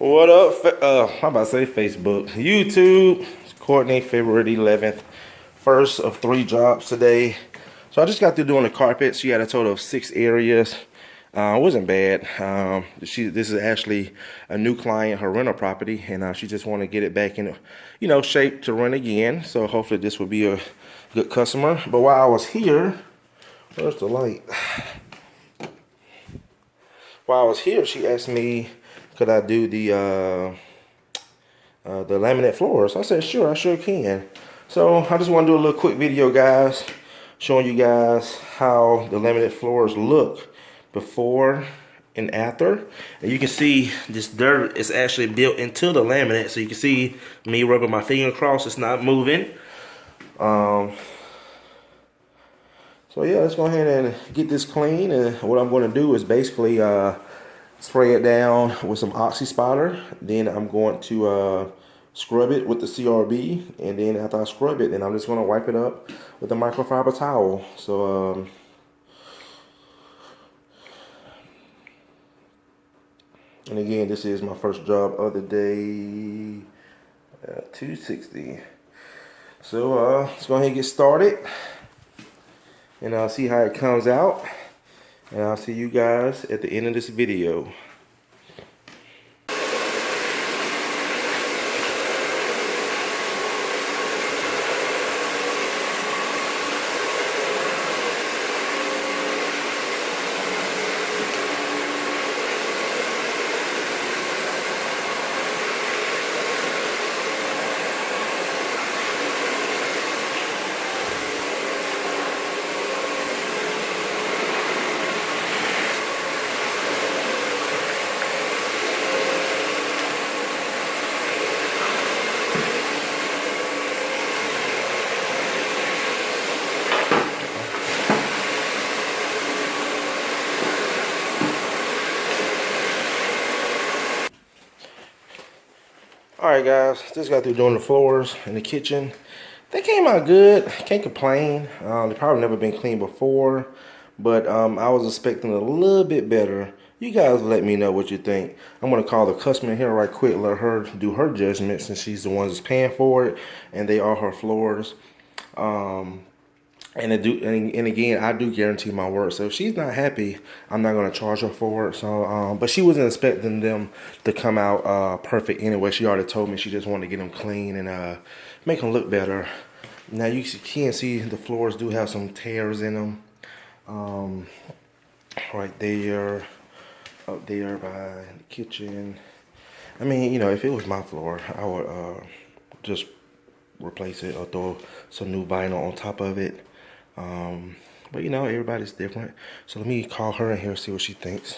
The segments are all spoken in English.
What up? I'm about to say Facebook. YouTube. It's Courtney, February 11th. First of 3 jobs today. So I just got through doing the carpet. She had a total of 6 areas. It wasn't bad. This is actually a new client, her rental property, and she just want to get it back in, shape to run again. So hopefully this will be a good customer. But while I was here, where's the light? While I was here, she asked me, could I do the laminate floors? I said, sure, I sure can. So I just want to do a little quick video, guys, showing you guys how the laminate floors look before and after. And you can see this dirt is actually built into the laminate, so you can see me rubbing my finger across. It's not moving. So yeah, let's go ahead and get this clean. And what I'm going to do is basically spray it down with some oxy spotter. Then I'm going to scrub it with the CRB, and then after I scrub it, then I'm just going to wipe it up with a microfiber towel. So and again, this is my first job of the day, 260. So let's go ahead and get started, and I'll see how it comes out, and I'll see you guys at the end of this video. Alright guys, just got through doing the floors in the kitchen. They came out good, can't complain. They've probably never been cleaned before, but I was expecting a little bit better. You guys let me know what you think. I'm going to call the customer here right quick, let her do her judgment since she's the one that's paying for it, and they are her floors. And again, I do guarantee my work. So if she's not happy, I'm not going to charge her for it. So, but she wasn't expecting them to come out perfect anyway. She already told me she just wanted to get them clean and make them look better. Now you can see the floors do have some tears in them. Right there, up there by the kitchen. I mean, if it was my floor, I would just replace it or throw some new vinyl on top of it. But everybody's different. So let me call her in here and see what she thinks.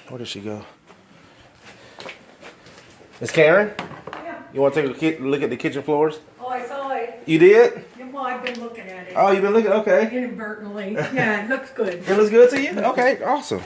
Where did she go? Miss Karen? Yeah. You want to take a look at the kitchen floors? Oh, I saw it. You did? Yeah, well, I've been looking at it. Oh, you've been looking? Okay. Inadvertently. Yeah, it looks good. It looks good to you? Okay, awesome.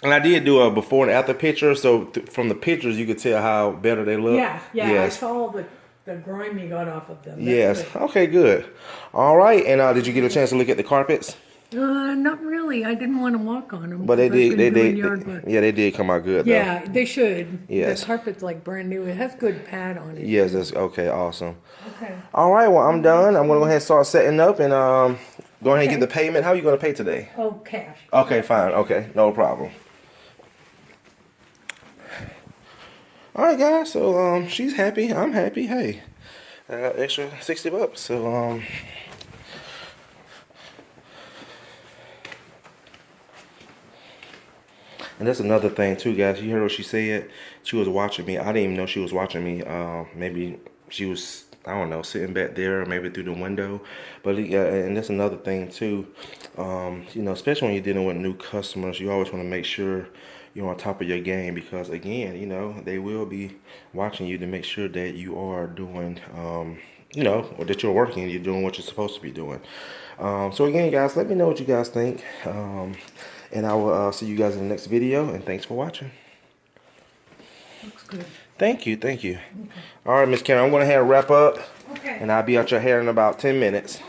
And I did do a before and after picture, so from the pictures you could tell how better they look. Yeah, yes. I saw the grime you got off of them. That's yes. good. Okay, good. All right, and did you get a chance to look at the carpets? Not really. I didn't want to walk on them. But they did. Yeah, they did come out good. Though. Yeah, they should. Yes. The carpet's like brand new. It has good pad on it. Yes, that's okay. Awesome. Okay. All right. Well, I'm done. I'm gonna go ahead and start setting up and go ahead and get the payment. How are you gonna pay today? Oh, cash. Okay, fine. Okay, no problem. All right, guys. So she's happy. I'm happy. Hey, extra $60. So and that's another thing too, guys. You heard what she said. She was watching me. I didn't even know she was watching me. Maybe she was, I don't know, sitting back there, or maybe through the window. But and that's another thing too. Especially when you're dealing with new customers, you always want to make sure you're on top of your game, because again, they will be watching you to make sure that you are doing, or that you're working, you're doing what you're supposed to be doing. So again, guys, let me know what you guys think. And I will see you guys in the next video, and thanks for watching. Looks good. Thank you. Okay. All right, Miss Karen, I'm going to wrap up. Okay. And I'll be out your hair in about 10 minutes.